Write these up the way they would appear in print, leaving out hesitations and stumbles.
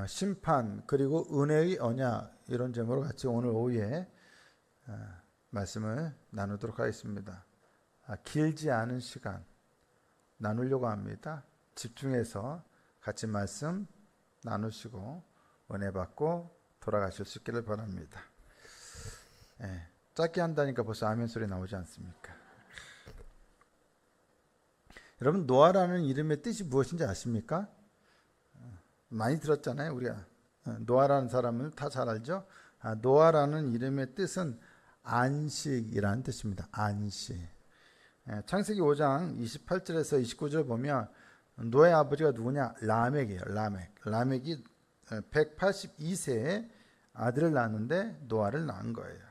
심판 그리고 은혜의 언약 이런 제목으로 같이 오늘 오후에 말씀을 나누도록 하겠습니다. 길지 않은 시간 나누려고 합니다. 집중해서 같이 말씀 나누시고 은혜 받고 돌아가실 수 있기를 바랍니다. 짧게 한다니까 벌써 아멘 소리 나오지 않습니까? 여러분, 노아라는 이름의 뜻이 무엇인지 아십니까? 많이 들었잖아요. 우리가 노아라는 사람을 다 잘 알죠. 노아라는 이름의 뜻은 안식이라는 뜻입니다. 안식. 창세기 5장 28절에서 29절 보면 노아의 아버지가 누구냐? 라멕이에요. 라멕이 182세에 아들을 낳았는데 노아를 낳은 거예요.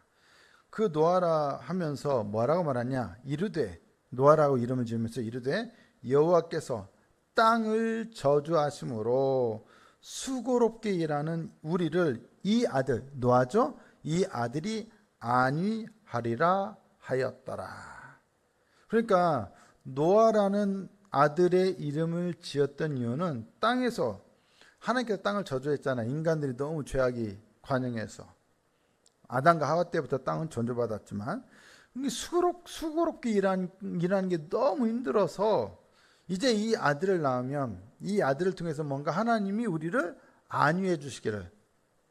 그 노아라 하면서 뭐라고 말하냐? 이르되, 노아라고 이름을 지으면서 이르되 여호와께서 땅을 저주하심으로 수고롭게 일하는 우리를, 이 아들 노아죠, 이 아들이 안위하리라 하였더라. 그러니까 노아라는 아들의 이름을 지었던 이유는 땅에서 하나님께서 땅을 저주했잖아요. 인간들이 너무 죄악이 관영해서 아담과 하와 때부터 땅은 존재받았지만 수고롭게 일하는 게 너무 힘들어서 이제 이 아들을 낳으면 이 아들을 통해서 뭔가 하나님이 우리를 안위해 주시기를,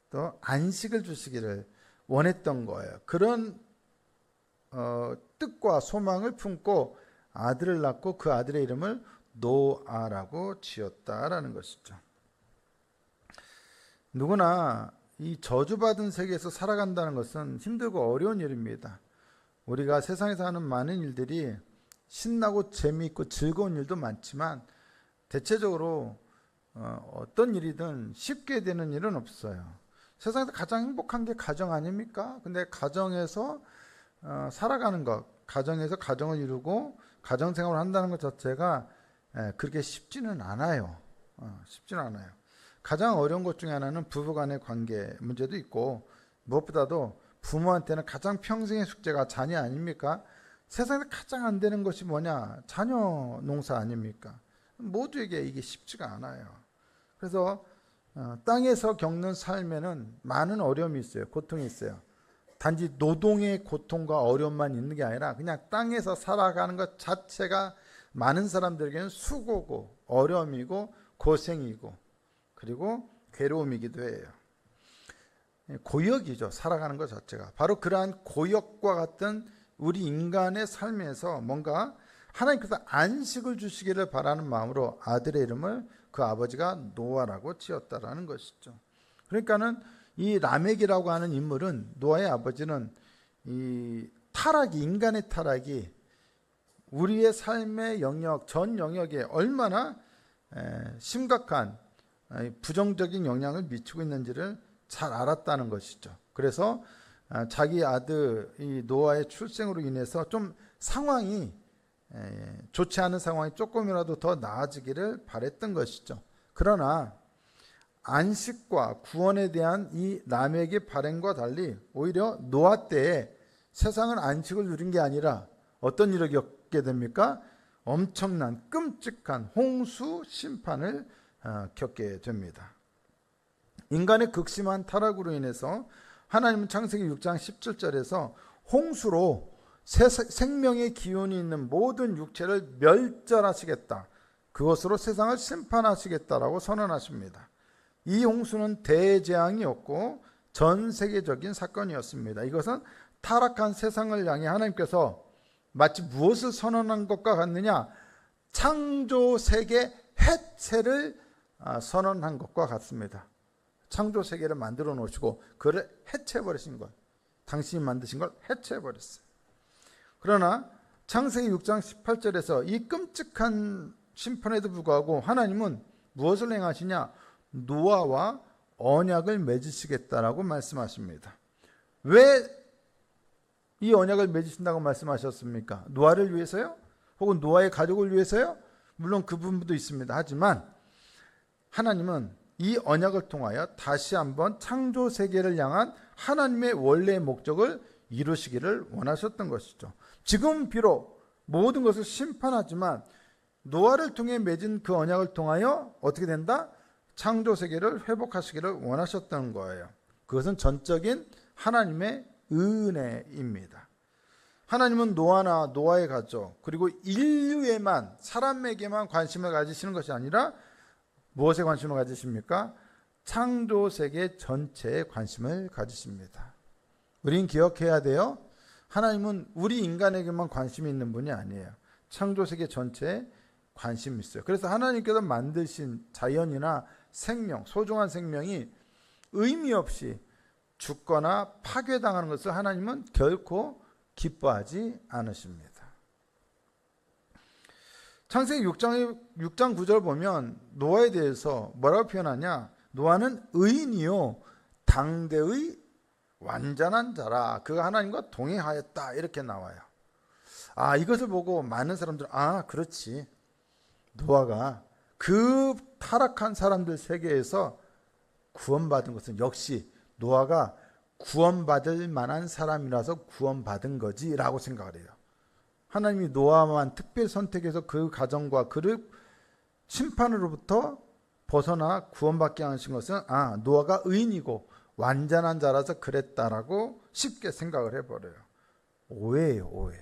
또 안식을 주시기를 원했던 거예요. 그런 뜻과 소망을 품고 아들을 낳고 그 아들의 이름을 노아라고 지었다라는 것이죠. 누구나 이 저주받은 세계에서 살아간다는 것은 힘들고 어려운 일입니다. 우리가 세상에서 하는 많은 일들이 신나고 재미있고 즐거운 일도 많지만 대체적으로 어떤 일이든 쉽게 되는 일은 없어요. 세상에서 가장 행복한 게 가정 아닙니까? 근데 가정에서 살아가는 것, 가정에서 가정을 이루고 가정생활을 한다는 것 자체가 그렇게 쉽지는 않아요. 쉽지는 않아요. 가장 어려운 것 중에 하나는 부부간의 관계 문제도 있고, 무엇보다도 부모한테는 가장 평생의 숙제가 자녀 아닙니까? 세상에서 가장 안 되는 것이 뭐냐? 자녀 농사 아닙니까? 모두에게 이게 쉽지가 않아요. 그래서 땅에서 겪는 삶에는 많은 어려움이 있어요. 고통이 있어요. 단지 노동의 고통과 어려움만 있는 게 아니라 그냥 땅에서 살아가는 것 자체가 많은 사람들에게는 수고고 어려움이고 고생이고 그리고 괴로움이기도 해요. 고역이죠. 살아가는 것 자체가. 바로 그러한 고역과 같은 우리 인간의 삶에서 뭔가 하나님께서 안식을 주시기를 바라는 마음으로 아들의 이름을 그 아버지가 노아라고 지었다라는 것이죠. 그러니까는 이 라멕이라고 하는 인물은, 노아의 아버지는 이 타락이, 인간의 타락이 우리의 삶의 영역, 전 영역에 얼마나 심각한 부정적인 영향을 미치고 있는지를 잘 알았다는 것이죠. 그래서 자기 아들 이 노아의 출생으로 인해서 좀 상황이 좋지 않은 상황이 조금이라도 더 나아지기를 바랬던 것이죠. 그러나 안식과 구원에 대한 이 라멕의 발행과 달리 오히려 노아 때에 세상은 안식을 누린 게 아니라 어떤 일을 겪게 됩니까? 엄청난 끔찍한 홍수 심판을 겪게 됩니다. 인간의 극심한 타락으로 인해서 하나님은 창세기 6장 17절에서 홍수로 생명의 기운이 있는 모든 육체를 멸절하시겠다, 그것으로 세상을 심판하시겠다라고 선언하십니다. 이 홍수는 대재앙이었고 전 세계적인 사건이었습니다. 이것은 타락한 세상을 향해 하나님께서 마치 무엇을 선언한 것과 같느냐? 창조 세계 해체를 선언한 것과 같습니다. 창조 세계를 만들어 놓으시고 그를 해체해버리신 것, 당신이 만드신 걸 해체해버렸어요. 그러나 창세기 6장 18절에서 이 끔찍한 심판에도 불구하고 하나님은 무엇을 행하시냐? 노아와 언약을 맺으시겠다라고 말씀하십니다. 왜 이 언약을 맺으신다고 말씀하셨습니까? 노아를 위해서요? 혹은 노아의 가족을 위해서요? 물론 그 부분도 있습니다. 하지만 하나님은 이 언약을 통하여 다시 한번 창조 세계를 향한 하나님의 원래의 목적을 이루시기를 원하셨던 것이죠. 지금 비록 모든 것을 심판하지만 노아를 통해 맺은 그 언약을 통하여 어떻게 된다? 창조 세계를 회복하시기를 원하셨던 거예요. 그것은 전적인 하나님의 은혜입니다. 하나님은 노아나 노아의 가족 그리고 인류에만 사람에게만 관심을 가지시는 것이 아니라 무엇에 관심을 가지십니까? 창조 세계 전체에 관심을 가지십니다. 우린 기억해야 돼요. 하나님은 우리 인간에게만 관심이 있는 분이 아니에요. 창조 세계 전체에 관심이 있어요. 그래서 하나님께서 만드신 자연이나 생명, 소중한 생명이 의미 없이 죽거나 파괴당하는 것을 하나님은 결코 기뻐하지 않으십니다. 창세기 6장 9절 보면 노아에 대해서 뭐라고 표현하냐? 노아는 의인이요 당대의 완전한 자라. 그가 하나님과 동행하였다. 이렇게 나와요. 이것을 보고 많은 사람들은 그렇지. 노아가 그 타락한 사람들 세계에서 구원받은 것은 역시 노아가 구원받을 만한 사람이라서 구원받은 거지 라고 생각을 해요. 하나님이 노아만 특별 선택해서 그 가정과 그를 심판으로부터 벗어나 구원받게 하신 것은 노아가 의인이고 완전한 자라서 그랬다라고 쉽게 생각을 해버려요. 오해예요, 오해.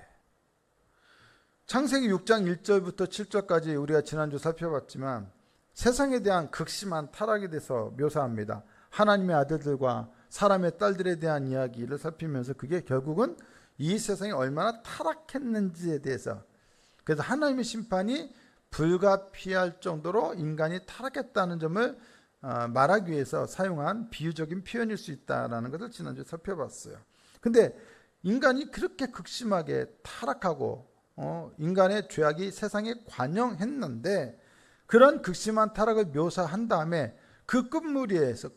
창세기 6장 1절부터 7절까지 우리가 지난주 살펴봤지만 세상에 대한 극심한 타락에 대해서 묘사합니다. 하나님의 아들들과 사람의 딸들에 대한 이야기를 살피면서 그게 결국은 이 세상이 얼마나 타락했는지에 대해서, 그래서 하나님의 심판이 불가피할 정도로 인간이 타락했다는 점을 말하기 위해서 사용한 비유적인 표현일 수 있다는 것을 지난주에 살펴봤어요. 근데 인간이 그렇게 극심하게 타락하고 인간의 죄악이 세상에 관영했는데 그런 극심한 타락을 묘사한 다음에 그 끝부분에서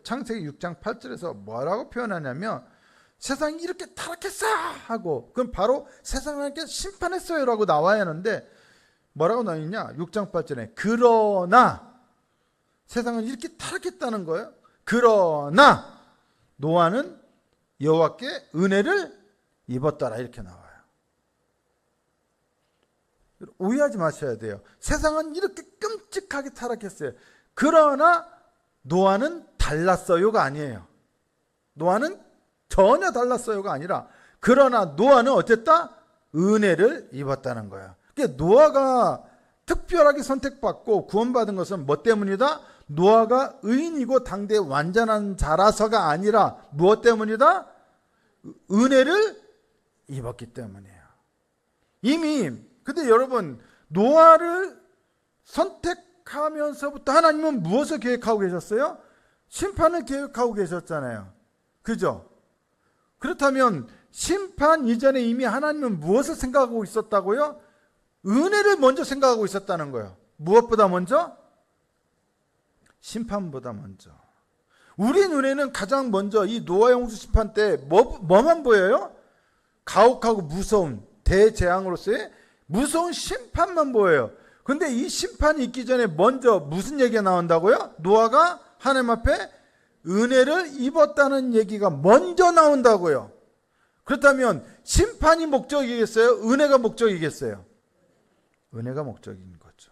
창세기 6장 8절에서 뭐라고 표현하냐면 세상이 이렇게 타락했어 하고 그럼 바로 세상을 이렇게 심판했어요 라고 나와야 하는데 뭐라고 나와있냐? 6장 8절에 그러나 세상은 이렇게 타락했다는 거예요. 그러나 노아는 여호와께 은혜를 입었더라 이렇게 나와요. 오해하지 마셔야 돼요. 세상은 이렇게 끔찍하게 타락했어요. 그러나 노아는 달랐어요가 아니에요. 노아는 전혀 달랐어요가 아니라 그러나 노아는 어쨌다? 은혜를 입었다는 거예요. 그러니까 노아가 특별하게 선택받고 구원받은 것은 뭐 때문이다? 노아가 의인이고 당대 완전한 자라서가 아니라 무엇 때문이다? 은혜를 입었기 때문이에요. 근데 여러분 노아를 선택하면서부터 하나님은 무엇을 계획하고 계셨어요? 심판을 계획하고 계셨잖아요. 그죠? 그렇다면 심판 이전에 이미 하나님은 무엇을 생각하고 있었다고요? 은혜를 먼저 생각하고 있었다는 거예요. 무엇보다 먼저? 심판보다 먼저. 우리 눈에는 가장 먼저 이 노아 홍수 심판 때 뭐만 보여요? 가혹하고 무서운 대재앙으로서의 무서운 심판만 보여요. 근데 이 심판이 있기 전에 먼저 무슨 얘기가 나온다고요? 노아가 하나님 앞에 은혜를 입었다는 얘기가 먼저 나온다고요. 그렇다면 심판이 목적이겠어요? 은혜가 목적이겠어요? 은혜가 목적인 거죠.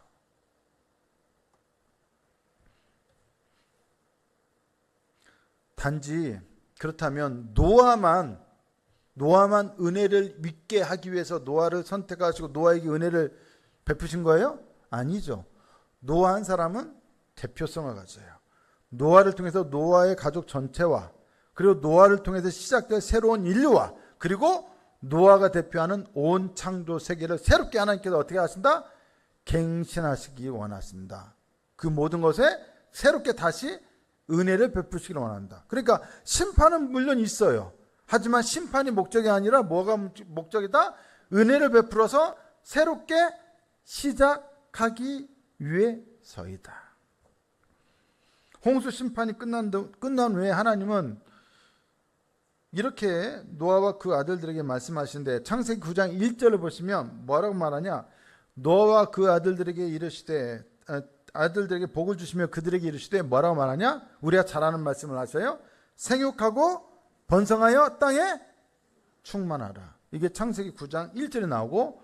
단지 그렇다면 노아만 은혜를 믿게 하기 위해서 노아를 선택하시고 노아에게 은혜를 베푸신 거예요? 아니죠. 노아 한 사람은 대표성을 가져요. 노아를 통해서 노아의 가족 전체와 그리고 노아를 통해서 시작될 새로운 인류와 그리고 노아가 대표하는 온 창조 세계를 새롭게 하나님께서 어떻게 하신다? 갱신하시기 원하신다. 그 모든 것에 새롭게 다시 은혜를 베푸시기를 원한다. 그러니까 심판은 물론 있어요. 하지만 심판이 목적이 아니라 뭐가 목적이다? 은혜를 베풀어서 새롭게 시작하기 위해서이다. 홍수 심판이 끝난 후에 하나님은 이렇게 노아와 그 아들들에게 말씀하시는데 창세기 9장 1절을 보시면 뭐라고 말하냐? 노아와 그 아들들에게 이르시되 아들들에게 복을 주시며 그들에게 이르시되 뭐라고 말하냐? 우리가 잘 아는 말씀을 하셔요. 생육하고 번성하여 땅에 충만하라. 이게 창세기 9장 1절에 나오고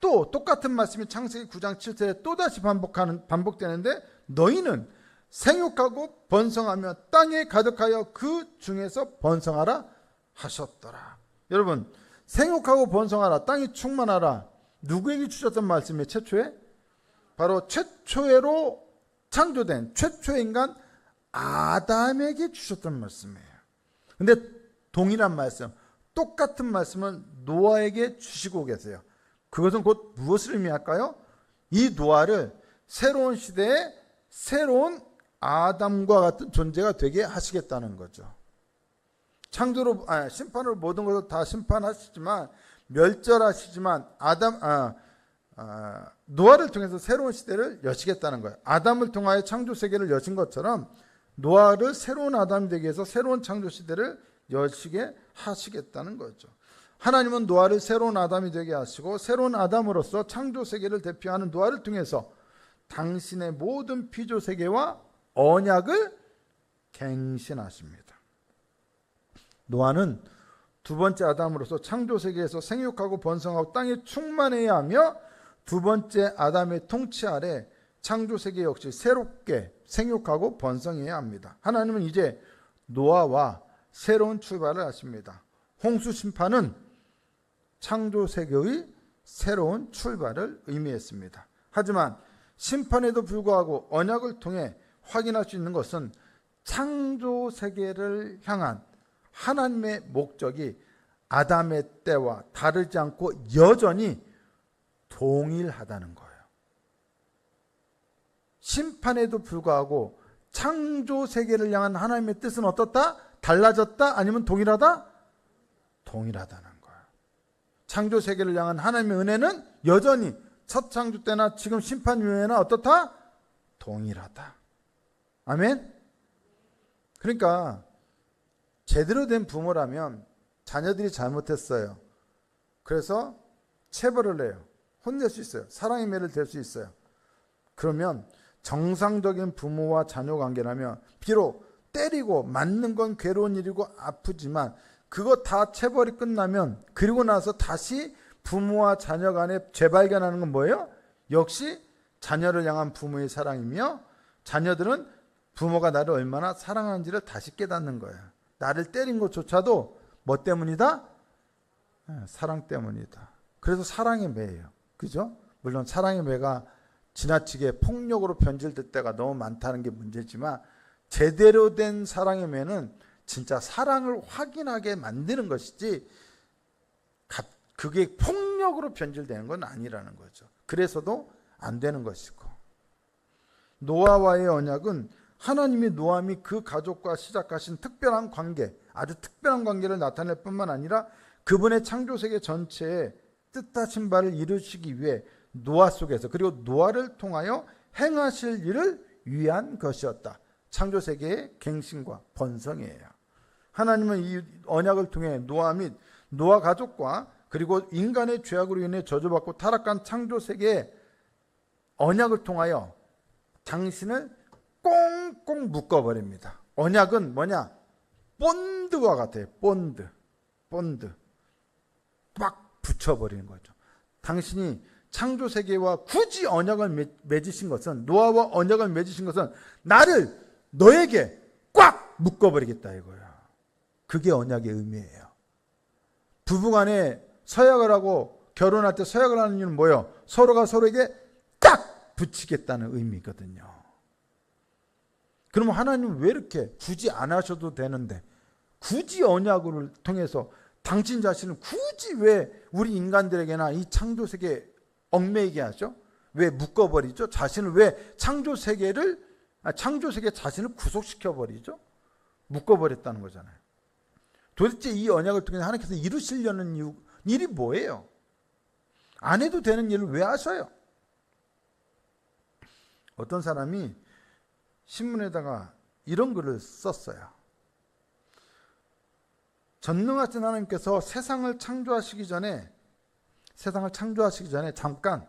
또 똑같은 말씀이 창세기 9장 7절에 또다시 반복되는데 너희는 생육하고 번성하며 땅에 가득하여 그 중에서 번성하라 하셨더라. 여러분, 생육하고 번성하라, 땅이 충만하라, 누구에게 주셨던 말씀이에요? 최초에? 바로 최초로 창조된 최초의 인간 아담에게 주셨던 말씀이에요. 근데 동일한 말씀, 똑같은 말씀을 노아에게 주시고 계세요. 그것은 곧 무엇을 의미할까요? 이 노아를 새로운 시대에 새로운 아담과 같은 존재가 되게 하시겠다는 거죠. 창조로 심판으로 모든 것을 다 심판하시지만, 멸절하시지만 노아를 통해서 새로운 시대를 여시겠다는 거예요. 아담을 통하여 창조 세계를 여신 것처럼 노아를 새로운 아담이 되기 위해서 새로운 창조 시대를 여시게 하시겠다는 거죠. 하나님은 노아를 새로운 아담이 되게 하시고 새로운 아담으로서 창조 세계를 대표하는 노아를 통해서 당신의 모든 피조 세계와 언약을 갱신하십니다. 노아는 두 번째 아담으로서 창조 세계에서 생육하고 번성하고 땅에 충만해야 하며, 두 번째 아담의 통치 아래 창조 세계 역시 새롭게 생육하고 번성해야 합니다. 하나님은 이제 노아와 새로운 출발을 하십니다. 홍수 심판은 창조 세계의 새로운 출발을 의미했습니다. 하지만 심판에도 불구하고 언약을 통해 확인할 수 있는 것은 창조 세계를 향한 하나님의 목적이 아담의 때와 다르지 않고 여전히 동일하다는 거예요. 심판에도 불구하고 창조 세계를 향한 하나님의 뜻은 어떻다? 달라졌다? 아니면 동일하다? 동일하다는 거예요. 창조 세계를 향한 하나님의 은혜는 여전히 첫 창조 때나 지금 심판 이후에나 어떻다? 동일하다. 아멘? 그러니까 제대로 된 부모라면 자녀들이 잘못했어요. 그래서 체벌을 해요. 혼낼 수 있어요. 사랑의 매를 댈 수 있어요. 그러면 정상적인 부모와 자녀 관계라면 비록 때리고 맞는 건 괴로운 일이고 아프지만 그거 다 체벌이 끝나면 그리고 나서 다시 부모와 자녀 간에 재발견하는 건 뭐예요? 역시 자녀를 향한 부모의 사랑이며, 자녀들은 부모가 나를 얼마나 사랑하는지를 다시 깨닫는 거예요. 나를 때린 것조차도 뭐 때문이다? 사랑 때문이다. 그래서 사랑의 매예요. 그죠? 물론 사랑의 매가 지나치게 폭력으로 변질될 때가 너무 많다는 게 문제지만, 제대로 된 사랑의 매는 진짜 사랑을 확인하게 만드는 것이지 그게 폭력으로 변질되는 건 아니라는 거죠. 그래서도 안 되는 것이고, 노아와의 언약은 하나님이 노아 및 그 가족과 시작하신 특별한 관계, 아주 특별한 관계를 나타낼 뿐만 아니라 그분의 창조세계 전체에 뜻하신 바를 이루시기 위해 노아 속에서, 그리고 노아를 통하여 행하실 일을 위한 것이었다. 창조세계의 갱신과 번성이에요. 하나님은 이 언약을 통해 노아 및 노아 가족과 그리고 인간의 죄악으로 인해 저주받고 타락한 창조세계의 언약을 통하여 당신을 꽁꽁 묶어버립니다. 언약은 뭐냐? 본드와 같아요. 본드. 막 붙여버리는 거죠. 당신이 창조세계와 굳이 언약을 맺으신 것은, 노아와 언약을 맺으신 것은 나를 너에게 꽉 묶어버리겠다 이거예요. 그게 언약의 의미예요. 부부간에 서약을 하고 결혼할 때 서약을 하는 이유는 뭐예요? 서로가 서로에게 딱 붙이겠다는 의미거든요. 그러면 하나님은 왜 이렇게 굳이 안 하셔도 되는데 굳이 언약을 통해서 당신 자신을 굳이 왜 우리 인간들에게나 이 창조세계에 얽매이게 하죠? 왜 묶어버리죠? 자신을 왜 창조세계 자신을 구속시켜버리죠? 묶어버렸다는 거잖아요. 도대체 이 언약을 통해서 하나님께서 이루시려는 일이 뭐예요? 안 해도 되는 일을 왜 하셔요? 어떤 사람이 신문에다가 이런 글을 썼어요. 전능하신 하나님께서 세상을 창조하시기 전에 잠깐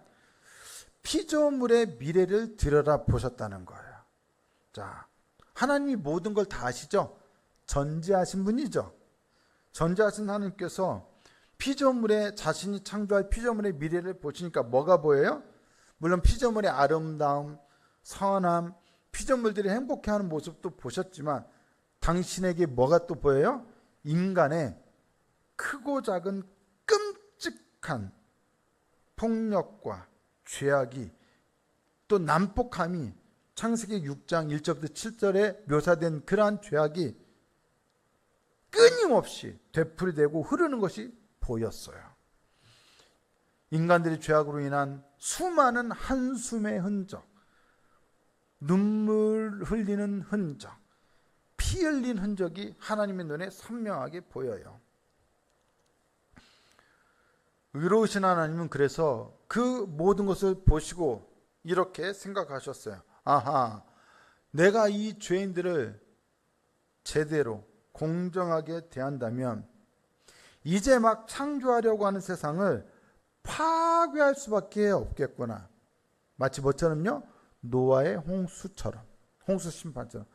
피조물의 미래를 들여다보셨다는 거예요. 자, 하나님이 모든 걸 다 아시죠? 전지하신 분이죠. 전지하신 하나님께서 피조물의 자신이 창조할 피조물의 미래를 보시니까 뭐가 보여요? 물론 피조물의 아름다움, 선함, 피조물들이 행복해하는 모습도 보셨지만 당신에게 뭐가 또 보여요? 인간의 크고 작은 끔찍한 폭력과 죄악이 또 난폭함이 창세기 6장 1절부터 7절에 묘사된 그러한 죄악이 끊임없이 되풀이되고 흐르는 것이 보였어요. 인간들의 죄악으로 인한 수많은 한숨의 흔적, 눈물 흘리는 흔적, 피 흘린 흔적이 하나님의 눈에 선명하게 보여요. 의로우신 하나님은 그래서 그 모든 것을 보시고 이렇게 생각하셨어요. 아하, 내가 이 죄인들을 제대로 공정하게 대한다면 이제 막 창조하려고 하는 세상을 파괴할 수밖에 없겠구나. 마치 뭐처럼요? 노아의 홍수처럼, 홍수 심판처럼.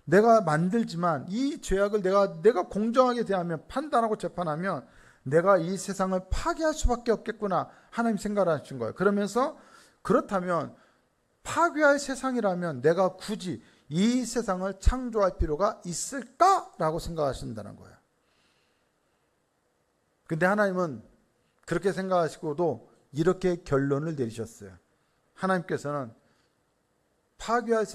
내가 만들지만 이 죄악을 내가 공정하게 대하면, 판단하고 재판하면 내가 이 세상을 파괴할 수밖에 없겠구나. 하나님 생각하신 거예요. 그러면서 그렇다면 파괴할 세상이라면 내가 굳이 이 세상을 창조할 필요가 있을까라고 생각하신다는 거예요. 근데 하나님은 그렇게 생각하시고도 이렇게 결론을 내리셨어요. 하나님께서는 파괴할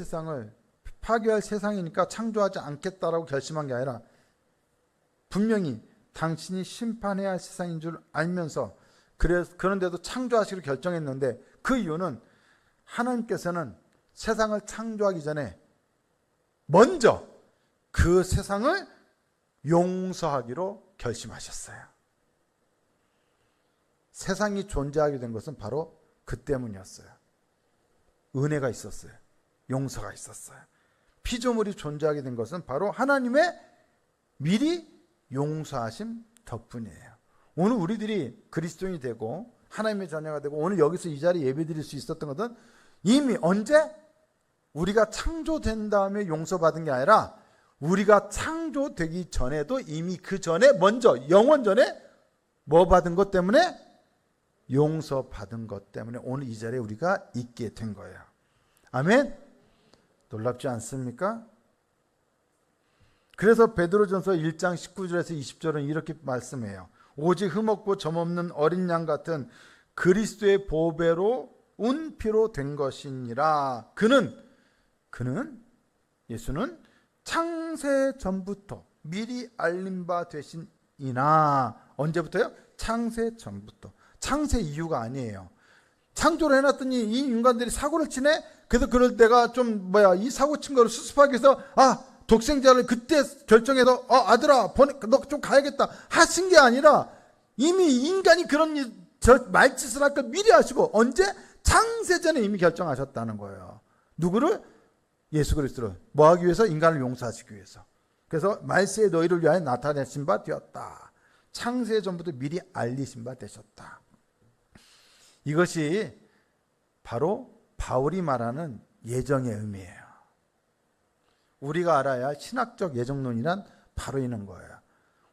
세상이니까 창조하지 않겠다라고 결심한 게 아니라 분명히 당신이 심판해야 할 세상인 줄 알면서 그런데도 창조하시기로 결정했는데, 그 이유는 하나님께서는 세상을 창조하기 전에 먼저 그 세상을 용서하기로 결심하셨어요. 세상이 존재하게 된 것은 바로 그 때문이었어요. 은혜가 있었어요. 용서가 있었어요. 피조물이 존재하게 된 것은 바로 하나님의 미리 용서하심 덕분이에요. 오늘 우리들이 그리스도인이 되고 하나님의 자녀가 되고 오늘 여기서 이 자리에 예배드릴 수 있었던 것은 이미 언제? 우리가 창조된 다음에 용서받은 게 아니라 우리가 창조되기 전에도 이미 그 전에 먼저 영원 전에 뭐 받은 것 때문에? 용서받은 것 때문에 오늘 이 자리에 우리가 있게 된 거예요. 아멘? 놀랍지 않습니까? 그래서 베드로전서 1장 19절에서 20절은 이렇게 말씀해요. 오직 흠없고 점없는 어린 양 같은 그리스도의 보배로 운 피로 된 것이니라. 예수는 창세 전부터 미리 알린 바 되신이나. 언제부터요? 창세 전부터. 창세 이유가 아니에요. 창조를 해놨더니 이 인간들이 사고를 치네? 그래서 그럴 때가 이 사고 친 거를 수습하기 위해서 독생자를 그때 결정해서 아들아 너 좀 가야겠다 하신 게 아니라 이미 인간이 그런 말짓을 할 걸 미리 하시고 언제? 창세전에 이미 결정하셨다는 거예요. 누구를? 예수 그리스도를. 뭐 하기 위해서? 인간을 용서하시기 위해서. 그래서 말세에 너희를 위하여 나타내신 바 되었다. 창세 전부터 미리 알리신 바 되셨다. 이것이 바로 바울이 말하는 예정의 의미예요. 우리가 알아야 할 신학적 예정론이란 바로 이런 거예요.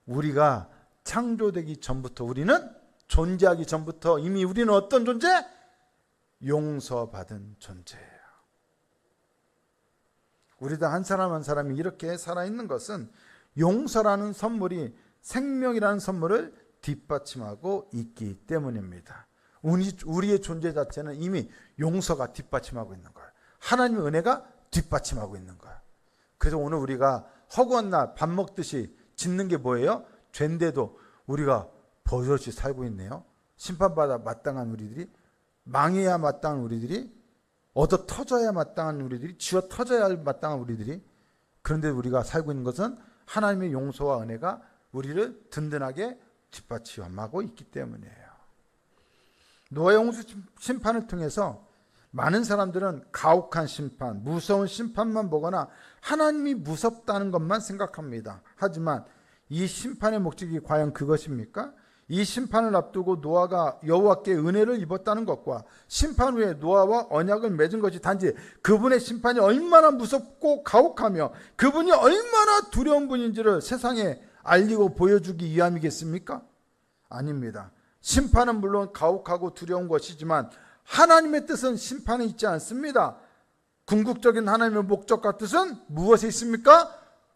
우리가 창조되기 전부터, 우리는 존재하기 전부터 이미 우리는 어떤 존재? 용서받은 존재예요. 우리도 한 사람 한 사람이 이렇게 살아있는 것은 용서라는 선물이 생명이라는 선물을 뒷받침하고 있기 때문입니다. 우리의 존재 자체는 이미 용서가 뒷받침하고 있는 거예요. 하나님의 은혜가 뒷받침하고 있는 거예요. 그래서 오늘 우리가 허구한 날 밥 먹듯이 짓는 게 뭐예요? 죄인데도 우리가 버젓이 살고 있네요. 심판받아 마땅한 우리들이, 망해야 마땅한 우리들이, 얻어 터져야 마땅한 우리들이, 쥐어 터져야 할 마땅한 우리들이, 그런데 우리가 살고 있는 것은 하나님의 용서와 은혜가 우리를 든든하게 뒷받침하고 있기 때문이에요. 노아의 홍수 심판을 통해서 많은 사람들은 가혹한 심판, 무서운 심판만 보거나 하나님이 무섭다는 것만 생각합니다. 하지만 이 심판의 목적이 과연 그것입니까? 이 심판을 앞두고 노아가 여호와께 은혜를 입었다는 것과 심판 후에 노아와 언약을 맺은 것이 단지 그분의 심판이 얼마나 무섭고 가혹하며 그분이 얼마나 두려운 분인지를 세상에 알리고 보여주기 위함이겠습니까? 아닙니다. 심판은 물론 가혹하고 두려운 것이지만 하나님의 뜻은 심판에 있지 않습니다. 궁극적인 하나님의 목적과 뜻은 무엇에 있습니까?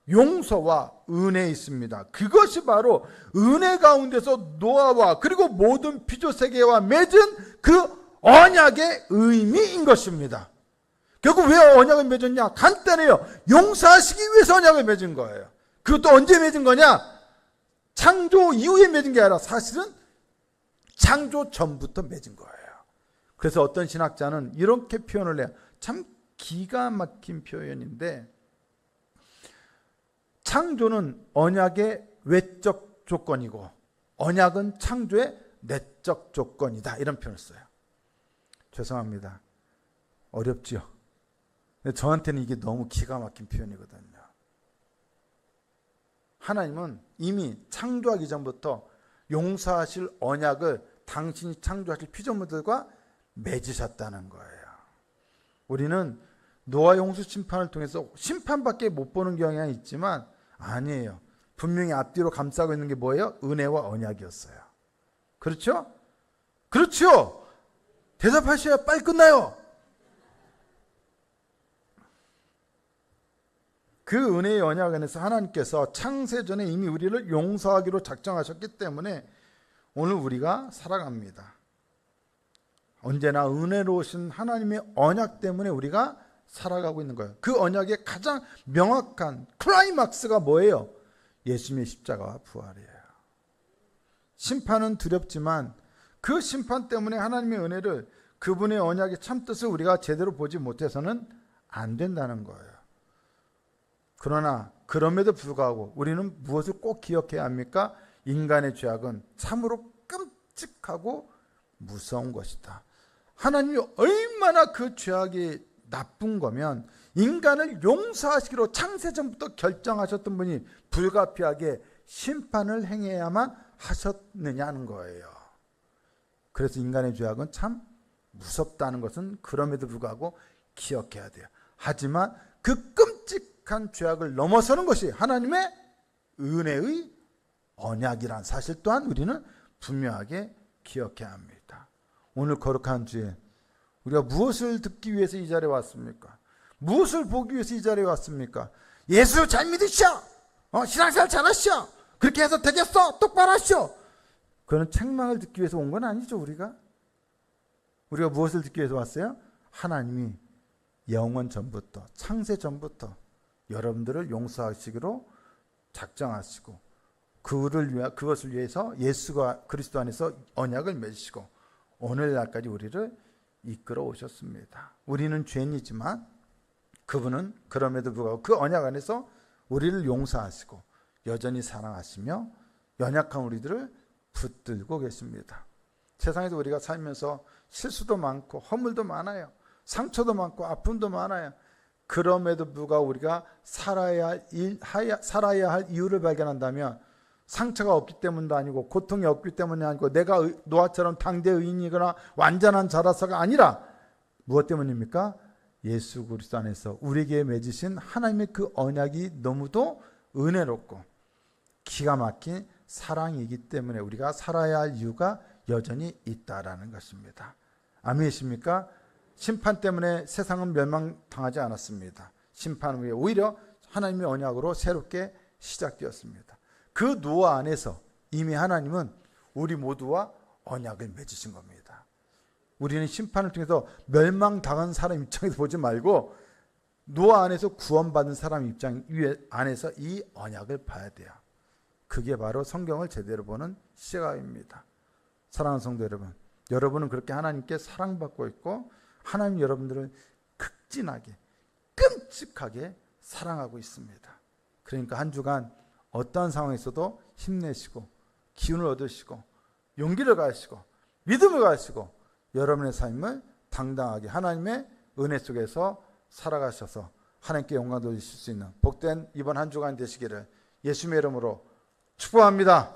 용서와 은혜에 있습니다. 그것이 바로 은혜 가운데서 노아와 그리고 모든 피조 세계와 맺은 그 언약의 의미인 것입니다. 결국 왜 언약을 맺었냐? 간단해요. 용서하시기 위해서 언약을 맺은 거예요. 그것도 언제 맺은 거냐? 창조 이후에 맺은 게 아니라 사실은 창조 전부터 맺은 거예요. 그래서 어떤 신학자는 이렇게 표현을 해요. 참 기가 막힌 표현인데, 창조는 언약의 외적 조건이고 언약은 창조의 내적 조건이다, 이런 표현을 써요. 죄송합니다. 어렵지요. 근데 저한테는 이게 너무 기가 막힌 표현이거든요. 하나님은 이미 창조하기 전부터 용서하실 언약을 당신이 창조하실 피조물들과 맺으셨다는 거예요. 우리는 노아 홍수 심판을 통해서 심판밖에 못 보는 경향이 있지만 아니에요. 분명히 앞뒤로 감싸고 있는 게 뭐예요? 은혜와 언약이었어요. 그렇죠? 그렇죠. 대답하셔야 빨리 끝나요. 그 은혜의 언약 안에서 하나님께서 창세전에 이미 우리를 용서하기로 작정하셨기 때문에 오늘 우리가 살아갑니다. 언제나 은혜로우신 하나님의 언약 때문에 우리가 살아가고 있는 거예요. 그 언약의 가장 명확한 클라이막스가 뭐예요? 예수님의 십자가와 부활이에요. 심판은 두렵지만 그 심판 때문에 하나님의 은혜를, 그분의 언약의 참뜻을 우리가 제대로 보지 못해서는 안 된다는 거예요. 그러나 그럼에도 불구하고 우리는 무엇을 꼭 기억해야 합니까? 인간의 죄악은 참으로 끔찍하고 무서운 것이다. 하나님이 얼마나 그 죄악이 나쁜 거면 인간을 용서하시기로 창세전부터 결정하셨던 분이 불가피하게 심판을 행해야만 하셨느냐는 거예요. 그래서 인간의 죄악은 참 무섭다는 것은 그럼에도 불구하고 기억해야 돼요. 하지만 그 끔찍한 죄악을 넘어서는 것이 하나님의 은혜의 언약이란 사실 또한 우리는 분명하게 기억해야 합니다. 오늘 거룩한 주에 우리가 무엇을 듣기 위해서 이 자리에 왔습니까? 무엇을 보기 위해서 이 자리에 왔습니까? 예수 잘 믿으시오. 신앙생활 잘하시오. 그렇게 해서 되겠어. 똑바로 하시오. 그런 책망을 듣기 위해서 온 건 아니죠. 우리가 무엇을 듣기 위해서 왔어요? 하나님이 영원 전부터, 창세 전부터 여러분들을 용서하시기로 작정하시고 그것을 위해서 예수가 그리스도 안에서 언약을 맺으시고 오늘날까지 우리를 이끌어 오셨습니다. 우리는 죄인이지만 그분은 그럼에도 불구하고 그 언약 안에서 우리를 용서하시고 여전히 사랑하시며 연약한 우리들을 붙들고 계십니다. 세상에서 우리가 살면서 실수도 많고 허물도 많아요. 상처도 많고 아픔도 많아요. 그럼에도 불구하고 우리가 살아야 할 이유를 발견한다면 상처가 없기 때문도 아니고 고통이 없기 때문이 아니고 내가 노아처럼 당대 의인이거나 완전한 자라서가 아니라 무엇 때문입니까? 예수 그리스도 안에서 우리에게 맺으신 하나님의 그 언약이 너무도 은혜롭고 기가 막힌 사랑이기 때문에 우리가 살아야 할 이유가 여전히 있다라는 것입니다. 아멘이십니까? 심판 때문에 세상은 멸망당하지 않았습니다. 심판 후에 오히려 하나님의 언약으로 새롭게 시작되었습니다. 그 노아 안에서 이미 하나님은 우리 모두와 언약을 맺으신 겁니다. 우리는 심판을 통해서 멸망당한 사람 입장에서 보지 말고 노아 안에서 구원받은 사람 입장 안에서 이 언약을 봐야 돼요. 그게 바로 성경을 제대로 보는 시각입니다. 사랑하는 성도 여러분, 여러분은 그렇게 하나님께 사랑받고 있고 하나님 여러분들을 극진하게 끔찍하게 사랑하고 있습니다. 그러니까 한 주간 어떠한 상황에서도 힘내시고 기운을 얻으시고 용기를 가지시고 믿음을 가지시고 여러분의 삶을 당당하게 하나님의 은혜 속에서 살아가셔서 하나님께 영광 돌리실 수 있는 복된 이번 한 주간 되시기를 예수님의 이름으로 축복합니다.